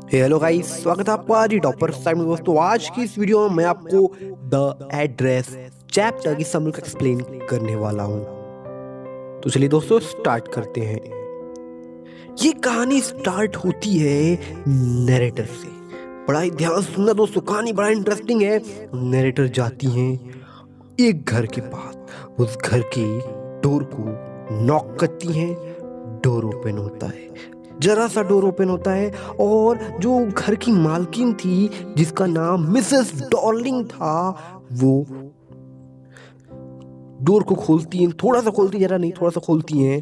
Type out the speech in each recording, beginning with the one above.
Hello guys, स्वागत है आपका आज टॉपर साइड में। दोस्तों, आज की इस वीडियो में मैं आपको द एड्रेस चैप्टर की समरी को एक्सप्लेन करने वाला हूं। तो चलिए दोस्तों, स्टार्ट करते हैं। ये कहानी स्टार्ट होती है नैरेटर से। बड़ा ही ध्यान से सुनना दोस्तों, कहानी बड़ा इंटरेस्टिंग है। नैरेटर जाती हैं एक घर के पास, उस घर के डोर को नॉक करती हैं। डोर ओपन होता है, जरा सा डोर ओपन होता है और जो घर की मालकिन थी जिसका नाम मिसेस डॉर्लिंग था, वो डोर को खोलती हैं। थोड़ा सा खोलती, जरा नहीं, थोड़ा सा खोलती हैं।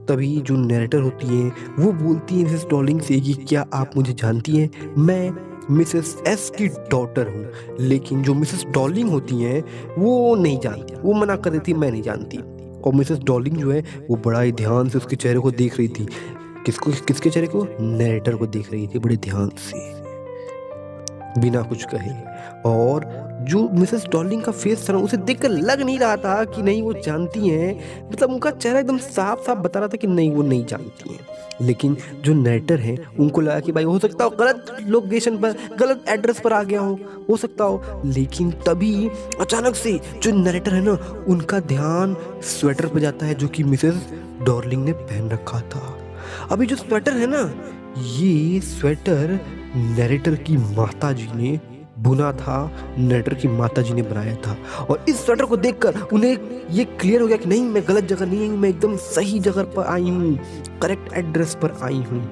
तभी जो नैरेटर होती हैं वो बोलती हैं मिसेस डॉर्लिंग से कि क्या आप मुझे जानती हैं? मैं मिसेस एस की डॉटर हूँ। लेकिन जो मिसेस डॉर्लिंग होती हैं वो नहीं जानती, वो मना कर देती, मैं नहीं जानती। और मिसेस डॉर्लिंग जो है वो बड़ा ही ध्यान से उसके चेहरे को देख रही थी। किसके चेहरे को? नैरेटर को देख रही थी बड़े ध्यान से, बिना कुछ कहे। और जो मिसेस डॉर्लिंग का फेस था ना, उसे देखकर लग नहीं रहा था कि नहीं वो जानती हैं। मतलब उनका चेहरा एकदम साफ साफ बता रहा था कि नहीं, वो नहीं जानती हैं। लेकिन जो नैरेटर हैं उनको लगा कि भाई हो सकता हो गलत लोकेशन पर, गलत एड्रेस पर आ गया हो सकता हो। लेकिन तभी अचानक से जो नैरेटर है ना, उनका ध्यान स्वेटर पर जाता है जो कि मिसेस डॉर्लिंग ने पहन रखा था। अभी जो स्वेटर है ना, ये स्वेटर नैरेटर की माताजी ने बुना था, नैरेटर की माताजी ने बनाया था। और इस स्वेटर को देखकर उन्हें ये क्लियर हो गया कि नहीं, मैं गलत जगह नहीं हूँ, मैं एकदम सही जगह पर आई हूँ, करेक्ट एड्रेस पर आई हूँ।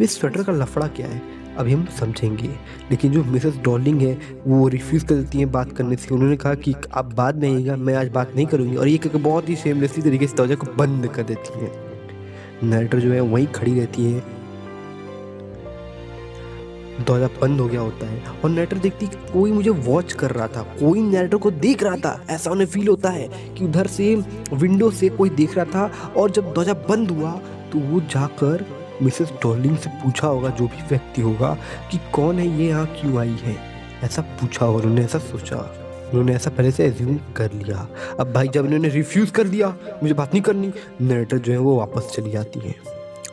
इस स्वेटर का लफड़ा क्या है अभी हम समझेंगे। लेकिन जो मिसेस डॉर्लिंग है वो रिफ्यूज़ कर देती हैं बात करने से। उन्होंने कहा कि आप बाद में आइएगा, मैं आज बात नहीं करूँगी। और ये कहकर बहुत ही शेमलेसली तरीके से दरवाजे को बंद कर देती हैं। नैरेटर जो है वहीं खड़ी रहती है। दरवाजा बंद हो गया होता है और नैरेटर देखती कि कोई मुझे वॉच कर रहा था, कोई नैरेटर को देख रहा था। ऐसा उन्हें फील होता है कि उधर से विंडो से कोई देख रहा था। और जब दरवाजा बंद हुआ तो वो जाकर मिसेस डॉर्लिंग से पूछा होगा, जो भी व्यक्ति होगा, कि कौन है ये, यहाँ क्यों आई है। ऐसा पूछा और उन्होंने ऐसा सोचा, उन्होंने ऐसा पहले से एज्यूम कर लिया। अब भाई जब इन्होंने रिफ्यूज़ कर दिया, मुझे बात नहीं करनी, नैरेटर जो है वो वापस चली जाती है,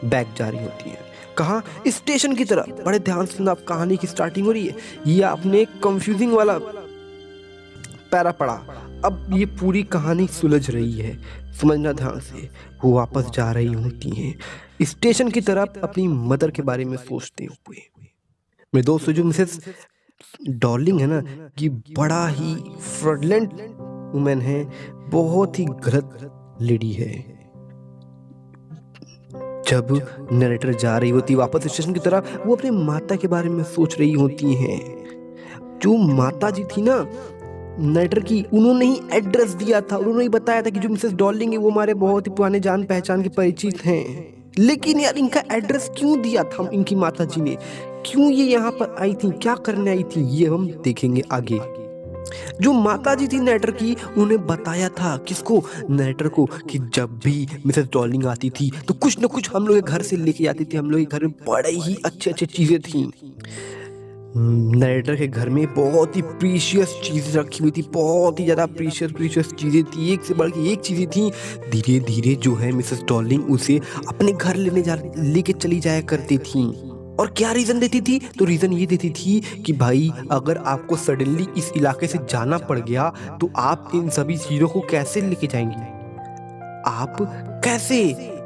बैग जा रही होती है। कहाँ? स्टेशन की तरफ। बड़े ध्यान से सुनना, आप कहानी की स्टार्टिंग हो रही है। ये आपने कंफ्यूजिंग वाला पैरा पढ़ा, अब ये पूरी कहानी सुलझ रही है, समझना ध्यान से। वो वापस जा रही होती हैं स्टेशन की तरफ, अपनी मदर के बारे में सोचते हुए। मेरे दोस्तों, जो मिसेस डॉर्लिंग है ना, कि बड़ा ही फ्रॉडलेंट वुमेन है, बहुत ही गलत लेडी है। जब नरेटर जा रही होती वापस स्टेशन की तरफ, वो अपने माता के बारे में सोच रही होती हैं। जो माता जी थी ना नरेटर की, उन्होंने ही एड्रेस दिया था, उन्होंने ही बताया था कि जो मिसेस डॉर्लिंग है वो हमारे बहुत ही पुराने जान पहचान के परिचित हैं। लेकिन यार, इनका एड्रेस क्यों दिया था इनकी माता जी ने? क्यों ये यहाँ पर आई थी, क्या करने आई थी, ये हम देखेंगे आगे। जो माताजी थी नैरेटर की, उन्होंने बताया था किसको? नैरेटर को, कि जब भी मिसेस डॉर्लिंग आती थी तो कुछ न कुछ हम लोग के घर से लेके आती थी। हम लोग के घर में बड़े ही अच्छे अच्छे चीजें थी। नैरेटर के घर में बहुत ही प्रीशियस चीज़ रखी हुई थी, बहुत ही ज़्यादा प्रीशियस चीज़ें थी, एक से बढ़ के एक चीज़ें थी। धीरे धीरे जो है मिसेस डॉर्लिंग उसे अपने घर लेके चली जाया करती थी। और क्या रीज़न देती थी? तो रीज़न ये देती थी कि भाई अगर आपको सडनली इस इलाके से जाना पड़ गया तो आप इन सभी चीज़ों को कैसे लेके जाएंगी? आप कैसे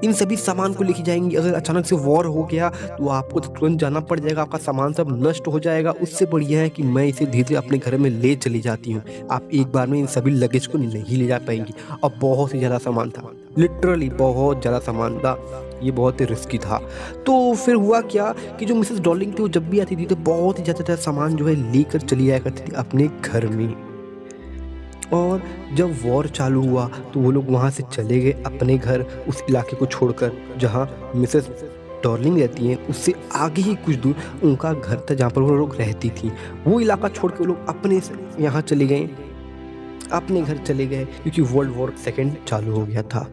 इन सभी सामान को लेके जाएंगी? अगर अचानक से वॉर हो गया तो आपको तो तुरंत जाना पड़ जाएगा, आपका सामान सब नष्ट हो जाएगा। उससे बढ़िया है कि मैं इसे धीरे धीरे अपने घर में ले चली जाती हूँ। आप एक बार में इन सभी लगेज को नहीं ले जा पाएंगी। और बहुत ही ज़्यादा सामान था, लिटरली बहुत ज़्यादा सामान था, ये बहुत ही रिस्की था। तो फिर हुआ क्या कि जो मिसेस डॉर्लिंग थी वो जब भी आती थी तो बहुत ही ज़्यादा सामान जो है लेकर चली जाया करती थी अपने घर में। और जब वॉर चालू हुआ तो वो लोग वहाँ से चले गए अपने घर, उस इलाके को छोड़कर जहाँ मिसेस डॉर्लिंग रहती हैं। उससे आगे ही कुछ दूर उनका घर था जहाँ पर वो लोग रहती थी। वो इलाका छोड़ के वो लोग अपने यहाँ चले गए, अपने घर चले गए, क्योंकि वर्ल्ड वॉर सेकेंड चालू हो गया था।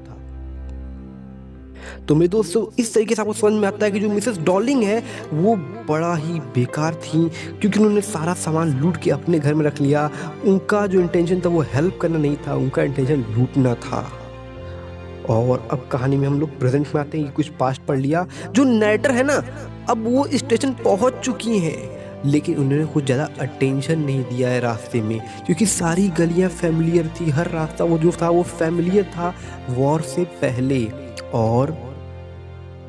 तो मेरे दोस्तों, इस तरीके से आपको समझ में आता है कि जो मिसेस डॉर्लिंग है वो बड़ा ही बेकार थी, क्योंकि उन्होंने सारा सामान लूट के अपने घर में रख लिया। उनका जो इंटेंशन था वो हेल्प करना नहीं था, उनका इंटेंशन लूटना था। और अब कहानी में हम लोग प्रेजेंट में आते हैं, कुछ पास्ट पढ़ लिया। जो नैरेटर है ना, अब वो स्टेशन पहुंच चुकी हैं, लेकिन उन्होंने कुछ ज़्यादा अटेंशन नहीं दिया है रास्ते में, क्योंकि सारी गलियां फैमिलियर थी, हर रास्ता वो जो था वो फैमिलियर था वॉर से पहले, और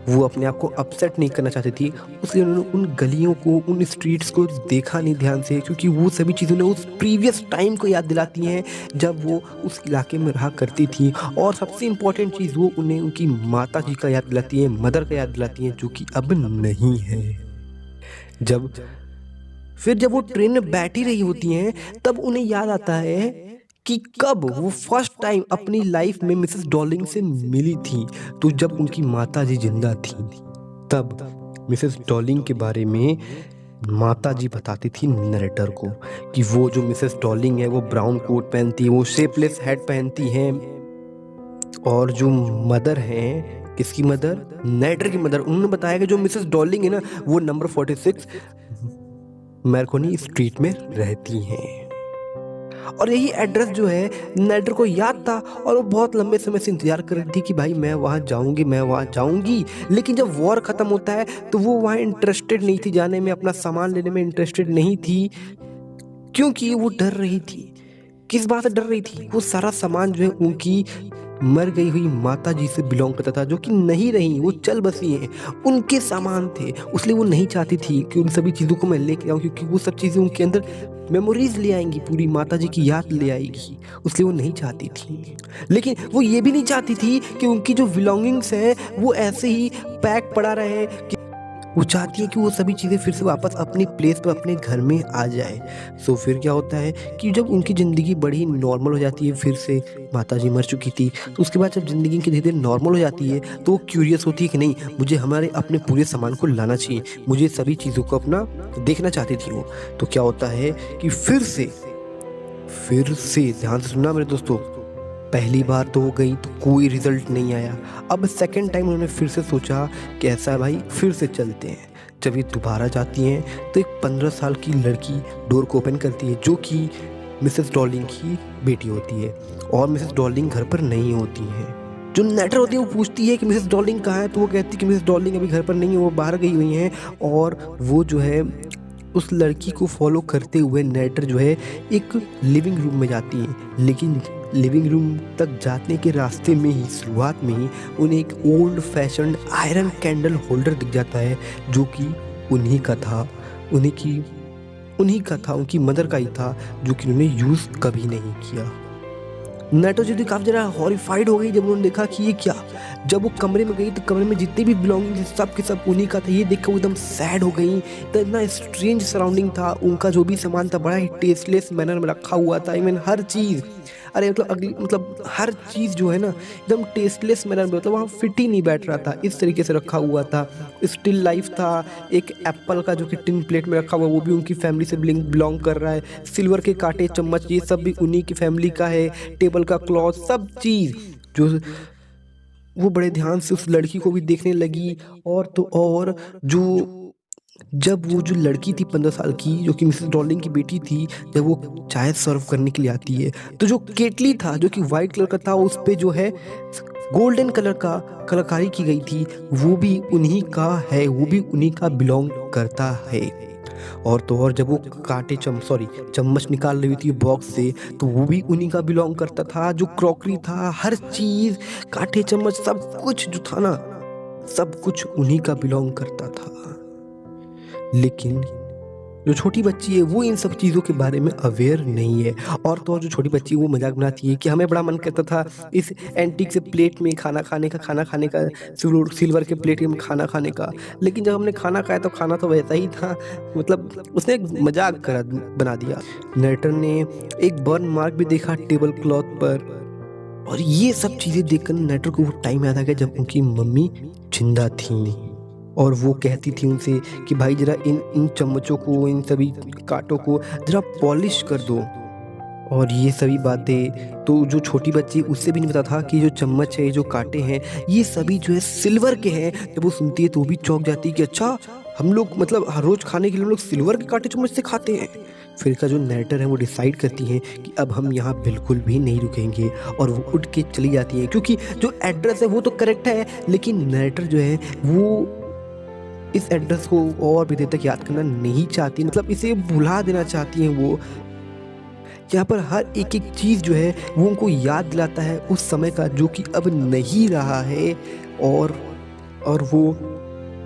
वो अपने आप को अपसेट नहीं करना चाहती थी। इसलिए उन्होंने उन गलियों को, उन स्ट्रीट्स को देखा नहीं ध्यान से, क्योंकि वो सभी चीज़ें उन्हें उस प्रीवियस टाइम को याद दिलाती हैं जब वो उस इलाके में रहा करती थी। और सबसे इम्पोर्टेंट चीज़, वो उन्हें उनकी माता जी का याद दिलाती है, मदर का याद दिलाती हैं, जो कि अब नहीं है। जब वो ट्रेन में बैठी रही होती हैं, तब उन्हें याद आता है कि कब वो फर्स्ट टाइम अपनी लाइफ में मिसेस डॉलिंग से मिली थी। तो जब उनकी माता जी जिंदा थी, तब मिसेस डॉलिंग के बारे में माता जी बताती थी नरेटर को कि वो जो मिसेस डॉलिंग है वो ब्राउन कोट पहनती है, वो शेपलेस हैट पहनती हैं, और जो मदर हैं, किसकी मदर, नरेटर की मदर, उन्होंने बताया कि जो मिसेस डॉलिंग है ना, वो नंबर 46 मैरकोनी स्ट्रीट में रहती हैं। और यही एड्रेस जो है नरेटर को याद था, और वो बहुत लंबे समय से इंतजार कर रही थी कि भाई मैं वहाँ जाऊंगी। लेकिन जब वॉर ख़त्म होता है तो वो वहाँ इंटरेस्टेड नहीं थी जाने में, अपना सामान लेने में इंटरेस्टेड नहीं थी, क्योंकि वो डर रही थी। किस बात से डर रही थी? वो सारा सामान जो है उनकी मर गई हुई माता जी से बिलोंग करता था, जो कि नहीं रही, वो चल बसी हैं, उनके सामान थे। इसलिए वो नहीं चाहती थी कि उन सभी चीज़ों को मैं लेके आऊँ, क्योंकि वो सब चीज़ें उनके अंदर मेमोरीज ले आएंगी, पूरी माता जी की याद ले आएगी, इसलिए वो नहीं चाहती थी। लेकिन वो ये भी नहीं चाहती थी कि उनकी जो बिलोंगिंग्स हैं वो ऐसे ही पैक पड़ा रहे, कि वो चाहती है कि वो सभी चीज़ें फिर से वापस अपनी प्लेस पर, अपने घर में आ जाए। सो फिर क्या होता है कि जब उनकी ज़िंदगी बड़ी नॉर्मल हो जाती है, फिर से माता जी मर चुकी थी, तो उसके बाद जब ज़िंदगी की धीरे धीरे नॉर्मल हो जाती है, तो वो क्यूरियस होती है कि नहीं, मुझे हमारे अपने पूरे सामान को लाना चाहिए, मुझे सभी चीज़ों को अपना देखना चाहती थी वो। तो क्या होता है कि फिर से ध्यान से सुनना मेरे दोस्तों, पहली बार तो हो गई तो कोई रिजल्ट नहीं आया। अब सेकंड टाइम उन्होंने फिर से सोचा कि ऐसा है भाई, फिर से चलते हैं। जब ये दोबारा जाती हैं तो एक 15 साल की लड़की डोर को ओपन करती है, जो कि मिसेस डॉलिंग की बेटी होती है, और मिसेस डॉलिंग घर पर नहीं होती हैं। जो नैटर होती है वो पूछती है कि मिसेस डॉलिंग कहाँ है, तो वो कहती है कि मिसेस डॉलिंग अभी घर पर नहीं है, वो बाहर गई हुई हैं। और वो जो है उस लड़की को फॉलो करते हुए नैटर जो है एक लिविंग रूम में जाती है, लेकिन लिविंग रूम तक जाने के रास्ते में ही, शुरुआत में ही, उन्हें एक old fashioned iron candle holder दिख जाता है, जो कि उन्हीं का था, उनकी मदर का ही था, जो कि उन्होंने यूज़ कभी नहीं किया। नेटो जी काफ़ी ज़्यादा हॉरिफाइड हो गई जब उन्होंने देखा कि ये क्या। जब वो कमरे में गई तो कमरे में जितने भी बिलोंगिंग सब के सब उन्हीं का था। ये देखकर वो एकदम सैड हो गई। तो इतना स्ट्रेंज सराउंडिंग था, उनका जो भी सामान था बड़ा ही टेस्टलेस मैनर में रखा हुआ था। इवन हर चीज़, अरे मतलब हर चीज़ जो है ना एकदम टेस्टलेस मैनर में, मतलब वहाँ फिट ही नहीं बैठ रहा था, इस तरीके से रखा हुआ था। स्टिल लाइफ था, एक एप्पल का जो कि टिन प्लेट में रखा हुआ, वो भी उनकी फैमिली से बिलोंग कर रहा है। सिल्वर के कांटे चम्मच ये सब भी उन्हीं की फैमिली का है। टेबल का क्लॉथ, सब चीज़ जो वो बड़े ध्यान से उस लड़की को भी देखने लगी। और तो और जब वो जो लड़की थी 15 साल की, जो कि मिसेस डॉलिंग की बेटी थी, जब वो चाय सर्व करने के लिए आती है, तो जो केटली था जो कि वाइट कलर का था, उस पे जो है गोल्डन कलर का कलाकारी की गई थी, वो भी उन्हीं का है, वो भी उन्हीं का बिलोंग करता है। और तो और जब वो चम्मच निकाल रही थी बॉक्स से, तो वो भी उन्हीं का बिलोंग करता था। जो क्रॉकरी था, हर चीज़, कांटे चम्मच सब कुछ जो था ना, सब कुछ उन्हीं का बिलोंग करता था। लेकिन जो छोटी बच्ची है वो इन सब चीज़ों के बारे में अवेयर नहीं है। और तो और जो छोटी बच्ची है वो मजाक बनाती है कि हमें बड़ा मन करता था इस एंटीक से प्लेट में खाना खाने का, सिल्वर के प्लेट में खाना खाने का, लेकिन जब हमने खाना खाया तो खाना तो वैसा ही था। मतलब उसने एक मजाक बना दिया। नरेटर ने एक बर्न मार्क भी देखा टेबल क्लॉथ पर। और ये सब चीज़ें देखकर नरेटर को वो टाइम याद आ गया जब उनकी मम्मी जिंदा थी, और वो कहती थी उनसे कि भाई जरा इन चम्मचों को, इन सभी कांटों को जरा पॉलिश कर दो। और ये सभी बातें तो जो छोटी बच्ची, उससे भी नहीं पता था कि जो चम्मच है, जो कांटे हैं, ये सभी जो है सिल्वर के हैं। जब वो सुनती है तो वो भी चौंक जाती है कि अच्छा, हम लोग मतलब हर रोज़ खाने के लिए हम लोग सिल्वर के कांटे चम्मच से खाते हैं। फिर का जो नैरेटर है वो डिसाइड करती हैं कि अब हम यहाँ बिल्कुल भी नहीं रुकेंगे और वो उठ के चली जाती हैं, क्योंकि जो एड्रेस है वो तो करेक्ट है, लेकिन नैरेटर जो है वो इस एड्रेस को और भी देर तक याद करना नहीं चाहती, मतलब इसे भुला देना चाहती हैं वो। यहाँ पर हर एक एक चीज़ जो है वो उनको याद दिलाता है उस समय का जो कि अब नहीं रहा है, और वो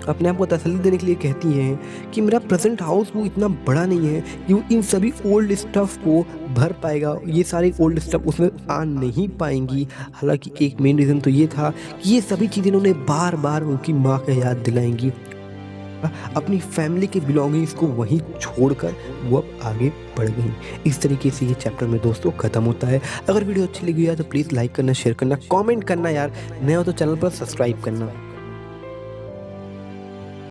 अपने आप को तसल्ली देने के लिए कहती हैं कि मेरा प्रेजेंट हाउस वो इतना बड़ा नहीं है कि वो इन सभी ओल्ड स्टफ़ को भर पाएगा, ये सारे ओल्ड स्टफ़ उसमें आ नहीं पाएंगी। हालांकि एक मेन रीज़न तो ये था कि ये सभी चीज़ें उन्होंने बार बार उनकी माँ का याद दिलाएंगी। अपनी फैमिली के बिलोंगिंग्स को वहीं छोड़कर वो अब आगे बढ़ गई। इस तरीके से ये चैप्टर में दोस्तों ख़त्म होता है। अगर वीडियो अच्छी लगी है तो प्लीज़ लाइक करना, शेयर करना, कमेंट करना यार, नया हो तो चैनल पर सब्सक्राइब करना।